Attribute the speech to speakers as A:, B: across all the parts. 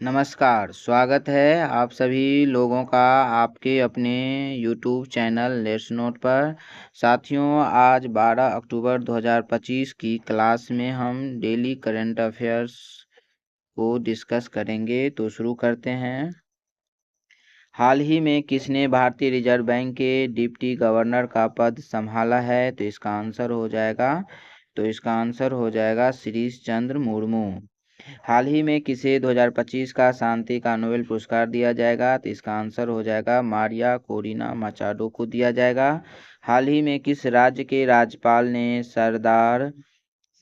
A: नमस्कार, स्वागत है आप सभी लोगों का आपके अपने यूट्यूब चैनल लेट्स नोट पर। साथियों, आज 12 अक्टूबर 2025 की क्लास में हम डेली करंट अफेयर्स को डिस्कस करेंगे। तो शुरू करते हैं। हाल ही में किसने भारतीय रिजर्व बैंक के डिप्टी गवर्नर का पद संभाला है? तो इसका आंसर हो जाएगा शिरीष चंद्र मुर्मू। हाल ही में किसे 2025 का शांति का नोबेल पुरस्कार दिया जाएगा? तो इसका आंसर हो जाएगा मारिया कोरिना मचाडो को दिया जाएगा। हाल ही में किस राज्य के राज्यपाल ने सरदार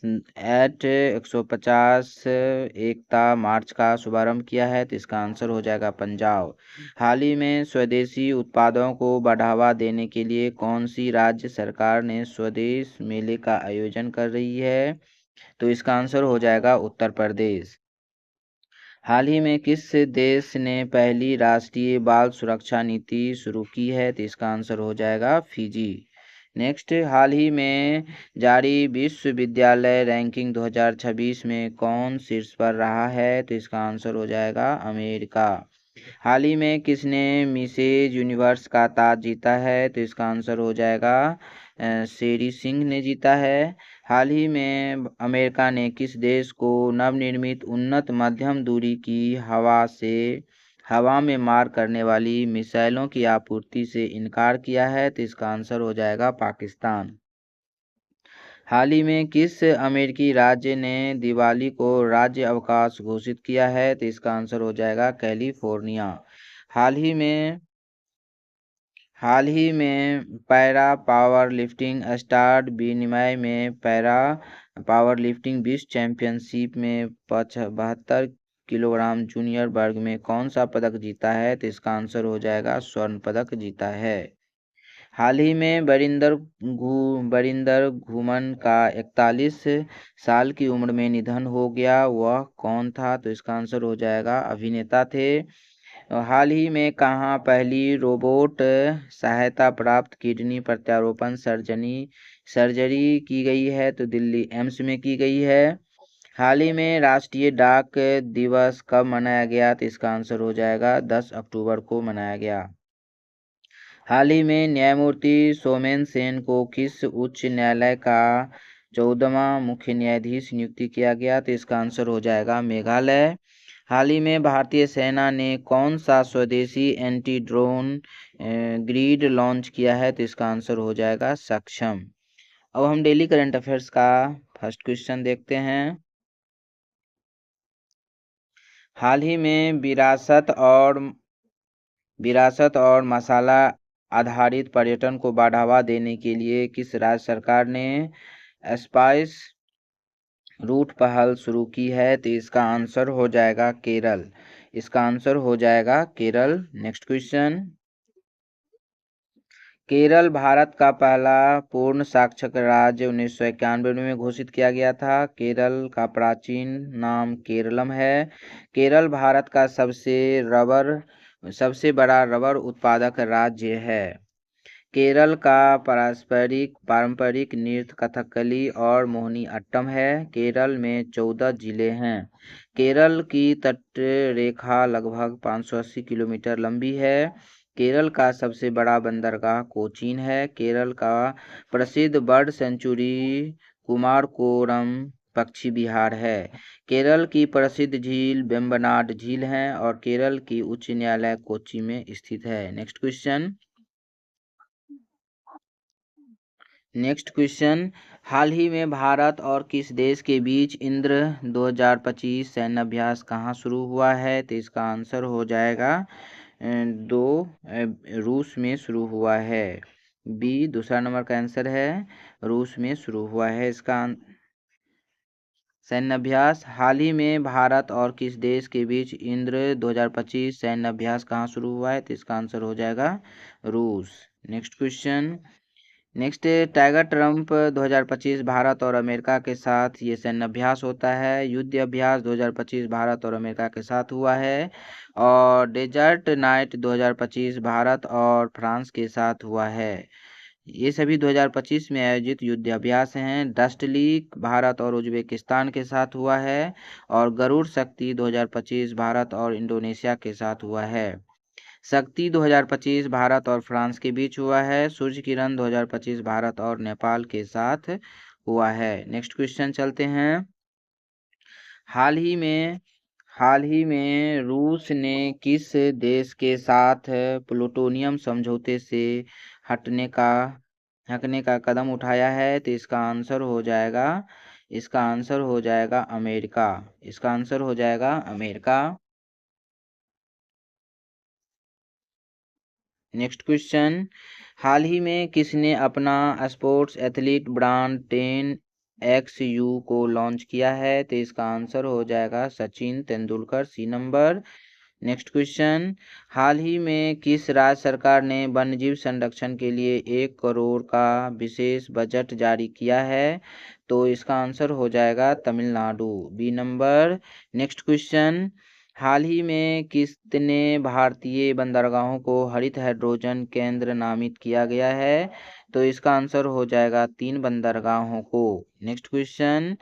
A: एट 150 एकता मार्च का शुभारंभ किया है? तो इसका आंसर हो जाएगा पंजाब। हाल ही में स्वदेशी उत्पादों को बढ़ावा देने के लिए कौन सी राज्य सरकार ने स्वदेश मेले का आयोजन कर रही है? तो इसका आंसर हो जाएगा उत्तर प्रदेश। हाल ही में किस देश ने पहली राष्ट्रीय बाल सुरक्षा नीति शुरू की है? तो इसका आंसर हो जाएगा फिजी। नेक्स्ट, हाल ही में जारी विश्वविद्यालय रैंकिंग 2026 में कौन शीर्ष पर रहा है? तो इसका आंसर हो जाएगा अमेरिका। हाल ही में किसने मिसेज यूनिवर्स का ताज जीता है? तो इसका आंसर हो जाएगा शेरी सिंह ने जीता है। हाल ही में अमेरिका ने किस देश को नवनिर्मित उन्नत मध्यम दूरी की हवा में मार करने वाली मिसाइलों की आपूर्ति से इनकार किया है? तो इसका आंसर हो जाएगा पाकिस्तान। हाल ही में किस अमेरिकी राज्य ने दिवाली को राज्य अवकाश घोषित किया है? तो इसका आंसर हो जाएगा कैलिफोर्निया। हाल ही में पैरा पावर लिफ्टिंग स्टार विनिमय में पैरा पावर लिफ्टिंग विश्व चैंपियनशिप में 72 किलोग्राम जूनियर वर्ग में कौन सा पदक जीता है? तो इसका आंसर हो जाएगा स्वर्ण पदक जीता है। हाल ही में बरिंदर घुमन का 41 साल की उम्र में निधन हो गया। वह कौन था? तो इसका आंसर हो जाएगा अभिनेता थे। हाल ही में कहाँ पहली रोबोट सहायता प्राप्त किडनी प्रत्यारोपण सर्जरी की गई है? तो दिल्ली एम्स में की गई है। हाल ही में राष्ट्रीय डाक दिवस कब मनाया गया? तो इसका आंसर हो जाएगा 10 अक्टूबर को मनाया गया। हाल ही में न्यायमूर्ति सोमेन सेन को किस उच्च न्यायालय का 14वां मुख्य न्यायाधीश नियुक्ति किया गया? तो इसका आंसर हो जाएगा मेघालय। हाल ही में भारतीय सेना ने कौन सा स्वदेशी एंटी ड्रोन ग्रीड लॉन्च किया है? तो इसका आंसर हो जाएगा सक्षम। अब हम डेली करंट अफेयर्स का फर्स्ट क्वेश्चन देखते हैं। हाल ही में विरासत और मसाला आधारित पर्यटन को बढ़ावा देने के लिए किस राज्य सरकार ने स्पाइस रूट पहल शुरू की है? तो इसका आंसर हो जाएगा केरल। Next question. केरल भारत का पहला पूर्ण साक्षर राज्य 1991 में घोषित किया गया था। केरल का प्राचीन नाम केरलम है। केरल भारत का सबसे बड़ा रबर उत्पादक राज्य है। केरल का पारंपरिक नृत्य कथकली और मोहिनीअट्टम है। केरल में 14 जिले हैं। केरल की तट रेखा लगभग 580 किलोमीटर लंबी है। केरल का सबसे बड़ा बंदरगाह कोचीन है। केरल का प्रसिद्ध बर्ड सेंचुरी कुमारकोरम पक्षी विहार है। केरल की प्रसिद्ध झील वेम्बनाड झील है और केरल की उच्च न्यायालय कोच्चि में स्थित है। Next question. हाल ही में भारत और किस देश के बीच इंद्र 2025 सैन्य अभ्यास कहाँ शुरू हुआ है? तो इसका आंसर हो जाएगा रूस में शुरू हुआ है। बी दूसरा नंबर का आंसर है, रूस में शुरू हुआ है इसका सैन्य अभ्यास। हाल ही में भारत और किस देश के बीच इंद्र 2025 सैन्य अभ्यास कहाँ शुरू हुआ है? तो इसका आंसर हो जाएगा रूस। नेक्स्ट, टाइगर ट्रंप 2025 भारत और अमेरिका के साथ ये सैन्य अभ्यास होता है। युद्ध अभ्यास 2025 भारत और अमेरिका के साथ हुआ है और डेजर्ट नाइट 2025 भारत और फ्रांस के साथ हुआ है। ये सभी 2025 में आयोजित युद्ध अभ्यास हैं। डस्ट लीग भारत और उज्बेकिस्तान के साथ हुआ है, और गरुड़ शक्ति 2025 भारत और इंडोनेशिया के साथ हुआ है। शक्ति 2025 भारत और फ्रांस के बीच हुआ है। सूर्य किरण 2025 भारत और नेपाल के साथ हुआ है। नेक्स्ट क्वेश्चन चलते हैं। हाल ही में रूस ने किस देश के साथ प्लूटोनियम समझौते से हटने का कदम उठाया है? तो इसका आंसर हो जाएगा अमेरिका। इसका आंसर हो जाएगा अमेरिका। Next question. हाल ही में किसने अपना स्पोर्ट्स एथलीट ब्रांड 10XU को लॉन्च किया है? तो इसका आंसर हो जाएगा Sachin Tendulkar, C number. Next question. हाल ही में किस राज्य सरकार ने वन्यजीव संरक्षण के लिए 1 करोड़ का विशेष बजट जारी किया है? तो इसका आंसर हो जाएगा Tamil Nadu, B number. Next question. हाल ही में कितने भारतीय बंदरगाहों को हरित हाइड्रोजन केंद्र नामित किया गया है? तो इसका आंसर हो जाएगा 3 बंदरगाहों को। Next question.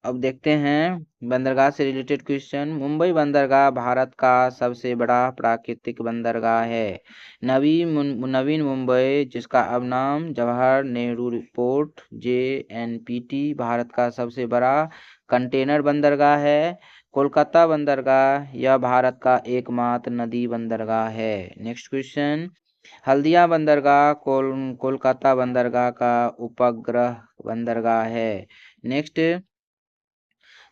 A: अब देखते हैं बंदरगाह से रिलेटेड क्वेश्चन। मुंबई बंदरगाह भारत का सबसे बड़ा प्राकृतिक बंदरगाह है। नवीन मुंबई, जिसका अब नाम जवाहर नेहरू पोर्ट JNPT, भारत का सबसे बड़ा कंटेनर बंदरगाह है। कोलकाता बंदरगाह यह भारत का एकमात्र नदी बंदरगाह है। Next question. हल्दिया बंदरगाह कोलकाता बंदरगाह का उपग्रह बंदरगाह है। नेक्स्ट।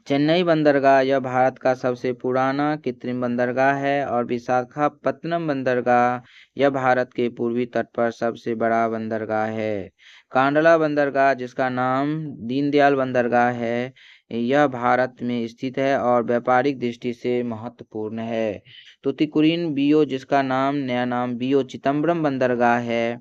A: चेन्नई बंदरगाह यह भारत का सबसे पुराना कृत्रिम बंदरगाह है। और विशाखापत्तनम बंदरगाह यह भारत के पूर्वी तट पर सबसे बड़ा बंदरगाह है। कांडला बंदरगाह, जिसका नाम दीनदयाल बंदरगाह है, यह भारत में स्थित है और व्यापारिक दृष्टि से महत्वपूर्ण है। तूतीकुरिन बीओ, जिसका नया नाम बीओ चिदम्बरम बंदरगाह है,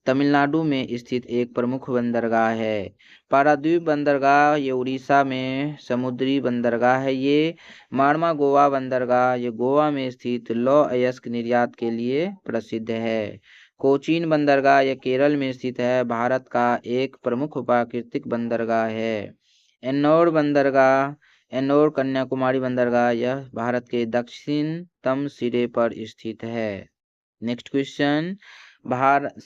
A: तमिलनाडु में स्थित एक प्रमुख बंदरगाह है। पारादीप बंदरगाह ये उड़ीसा में समुद्री बंदरगाह है। ये मारमा गोवा बंदरगाह ये गोवा में स्थित लौह अयस्क निर्यात के लिए प्रसिद्ध है। कोचीन बंदरगाह यह केरल में स्थित है, भारत का एक प्रमुख प्राकृतिक बंदरगाह है। एन्नोर कन्याकुमारी बंदरगाह यह भारत के दक्षिणतम सिरे पर स्थित है। Next question.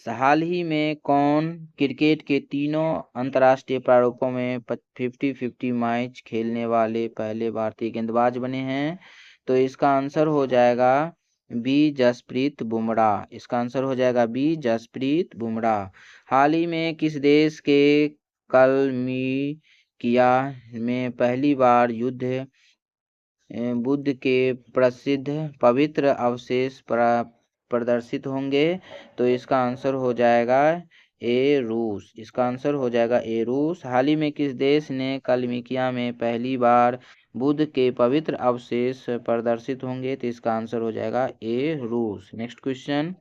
A: हाल ही में कौन क्रिकेट के तीनों अंतर्राष्ट्रीय प्रारूपों में 50-50 मैच खेलने वाले पहले भारतीय गेंदबाज बने हैं? तो इसका आंसर हो जाएगा बी जसप्रीत बुमराह। इसका आंसर हो जाएगा बी जसप्रीत बुमराह। हाल ही में किस देश के कलमिकिया में पहली बार बुद्ध के प्रसिद्ध पवित्र अवशेष प्रदर्शित होंगे? तो इसका आंसर हो जाएगा ए रूस। इसका आंसर हो जाएगा ए रूस। हाल ही में किस देश ने कलमिकिया में पहली बार बुद्ध के पवित्र अवशेष प्रदर्शित होंगे? तो इसका आंसर हो जाएगा ए रूस। Next question.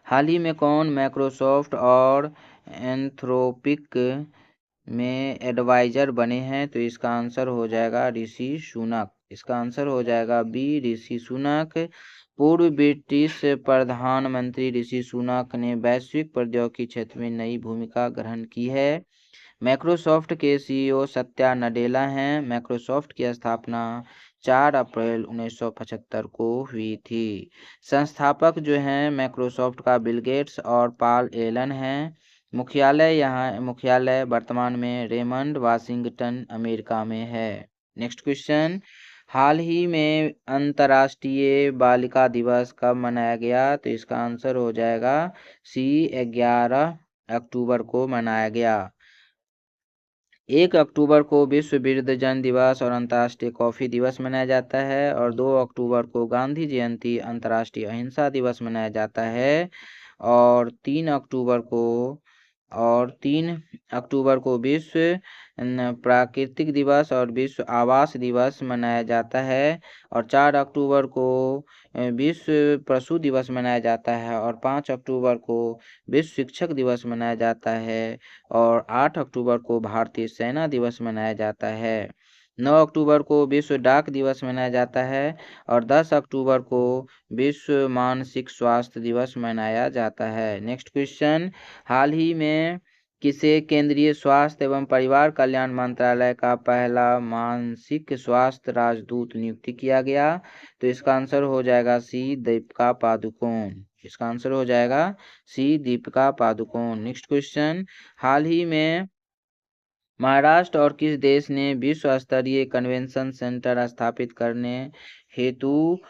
A: हाल ही में कौन माइक्रोसॉफ्ट और एंथ्रोपिक में एडवाइजर बने हैं? तो इसका आंसर हो जाएगा ऋषि सुनक। इसका आंसर हो जाएगा बी ऋषि सुनक। पूर्व ब्रिटिश प्रधानमंत्री ऋषि सुनक ने वैश्विक प्रौद्योगिकी क्षेत्र में नई भूमिका ग्रहण की है। माइक्रोसॉफ्ट के CEO सत्या नडेला हैं। माइक्रोसॉफ्ट की स्थापना 4 अप्रैल 1975 को हुई थी। संस्थापक जो हैं माइक्रोसॉफ्ट का बिल गेट्स और पॉल एलन हैं। मुख्यालय वर्तमान में रेमंड, वाशिंगटन, अमेरिका में है। Next question. हाल ही में अंतर्राष्ट्रीय बालिका दिवस कब मनाया गया? तो इसका आंसर हो जाएगा सी 11 अक्टूबर को मनाया गया। 1 अक्टूबर को विश्व वृद्धजन दिवस और अंतर्राष्ट्रीय कॉफी दिवस मनाया जाता है। और 2 अक्टूबर को गांधी जयंती अंतर्राष्ट्रीय अहिंसा दिवस मनाया जाता है। और 3 अक्टूबर को विश्व प्राकृतिक दिवस और विश्व आवास दिवस मनाया जाता है। और 4 अक्टूबर को विश्व पशु दिवस मनाया जाता है। और 5 अक्टूबर को विश्व शिक्षक दिवस मनाया जाता है। और 8 अक्टूबर को भारतीय सेना दिवस मनाया जाता है। 9 अक्टूबर को विश्व डाक दिवस मनाया जाता है और 10 अक्टूबर को विश्व मानसिक स्वास्थ्य दिवस मनाया जाता है। नेक्स्ट क्वेश्चन, हाल ही में किसे केंद्रीय स्वास्थ्य एवं परिवार कल्याण मंत्रालय का पहला मानसिक स्वास्थ्य राजदूत नियुक्त किया गया? तो इसका आंसर हो जाएगा सी, दीपिका पादुकोण। इसका आंसर हो जाएगा सी, दीपिका पादुकोण। नेक्स्ट क्वेश्चन, हाल ही में महाराष्ट्र और किस देश ने विश्व स्तरीय कन्वेंशन सेंटर स्थापित करने हेतु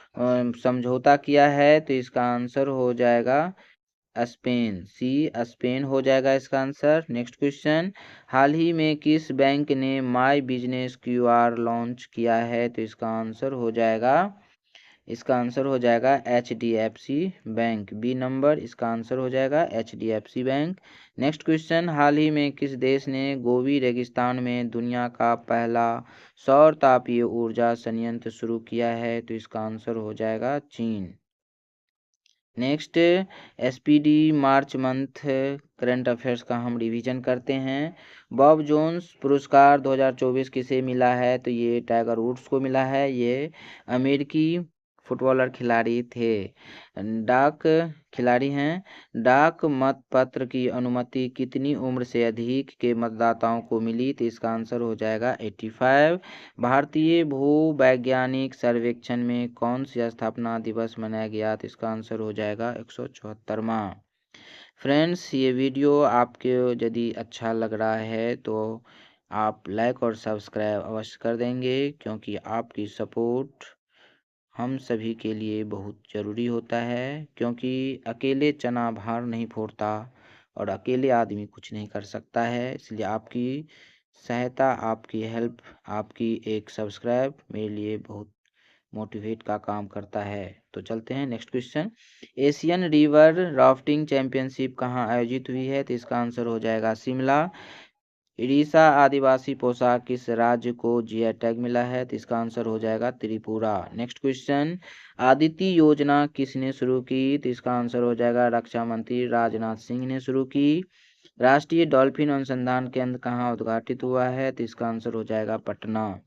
A: समझौता किया है? तो इसका आंसर हो जाएगा स्पेन, सी, स्पेन हो जाएगा इसका आंसर। नेक्स्ट क्वेश्चन, हाल ही में किस बैंक ने माई बिजनेस क्यूआर लॉन्च किया है? तो इसका आंसर हो जाएगा HDFC बैंक, बी नंबर इसका आंसर हो जाएगा HDFC बैंक। नेक्स्ट क्वेश्चन, हाल ही में किस देश ने गोबी रेगिस्तान में दुनिया का पहला सौर तापीय ऊर्जा संयंत्र शुरू किया है? तो इसका आंसर हो जाएगा चीन। Next, SPD March month current affairs का हम रिवीजन करते हैं। बॉब जोन्स पुरस्कार 2024 किसे मिला है? तो ये टाइगर वुड्स को मिला है। ये अमेरिकी फुटबॉलर खिलाड़ी थे, डाक खिलाड़ी हैं। डाक मतपत्र की अनुमति कितनी उम्र से अधिक के मतदाताओं को मिली? तो इसका आंसर हो जाएगा 85। भारतीय भूवैज्ञानिक सर्वेक्षण में कौन सी स्थापना दिवस मनाया गया? तो इसका आंसर हो जाएगा 174वां। फ्रेंड्स, ये वीडियो आपके यदि अच्छा लग रहा है तो आप लाइक और सब्सक्राइब अवश्य कर देंगे, क्योंकि आपकी सपोर्ट हम सभी के लिए बहुत ज़रूरी होता है। क्योंकि अकेले चना भार नहीं फोड़ता और अकेले आदमी कुछ नहीं कर सकता है। इसलिए आपकी सहायता, आपकी हेल्प, आपकी एक सब्सक्राइब मेरे लिए बहुत मोटिवेट का काम करता है। तो चलते हैं next question, Asian river rafting championship कहाँ आयोजित हुई है? तो इसका आंसर हो जाएगा शिमला। उड़ीसा आदिवासी पोशाक किस राज्य को जीआई टैग मिला है? तो इसका आंसर हो जाएगा त्रिपुरा। नेक्स्ट क्वेश्चन, आदित्य योजना किसने शुरू की? तो इसका आंसर हो जाएगा रक्षा मंत्री राजनाथ सिंह ने शुरू की। राष्ट्रीय डॉल्फिन अनुसंधान केंद्र कहाँ उद्घाटित हुआ है? तो इसका आंसर हो जाएगा पटना।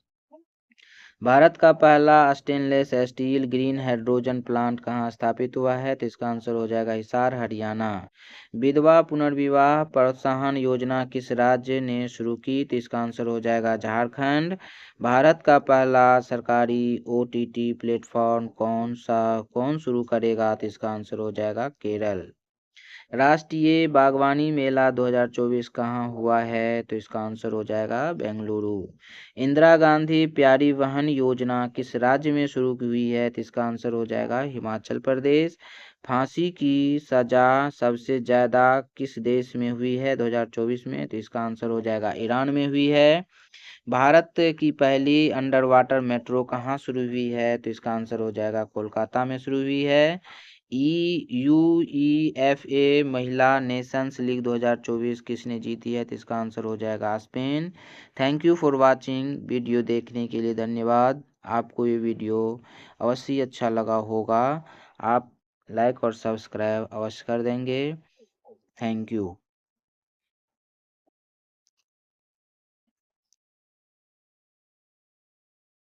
A: भारत का पहला stainless steel green hydrogen plant कहाँ स्थापित हुआ है? तो इसका आंसर हो जाएगा हिसार, हरियाणा। विधवा पुनर्विवाह प्रोत्साहन योजना किस राज्य ने शुरू की? तो इसका आंसर हो जाएगा झारखंड। भारत का पहला सरकारी OTT प्लेटफॉर्म कौन शुरू करेगा? तो इसका आंसर हो जाएगा केरल। राष्ट्रीय बागवानी मेला 2024 कहाँ हुआ है? तो इसका आंसर हो जाएगा बेंगलुरु। इंदिरा गांधी प्यारी वाहन योजना किस राज्य में शुरू हुई है? तो इसका आंसर हो जाएगा हिमाचल प्रदेश। फांसी की सजा सबसे ज़्यादा किस देश में हुई है 2024 में? तो इसका आंसर हो जाएगा ईरान में हुई है। भारत की पहली अंडर वाटर मेट्रो कहाँ शुरू हुई है? तो इसका आंसर हो जाएगा कोलकाता में शुरू हुई है। UEFA महिला नेशंस लीग 2024 किसने जीती है? तो इसका आंसर हो जाएगा Spain. Thank you for watching, video देखने के लिए धन्यवाद। आपको ये वीडियो अवश्य अच्छा लगा होगा। आप लाइक और सब्सक्राइब अवश्य कर देंगे। Thank you.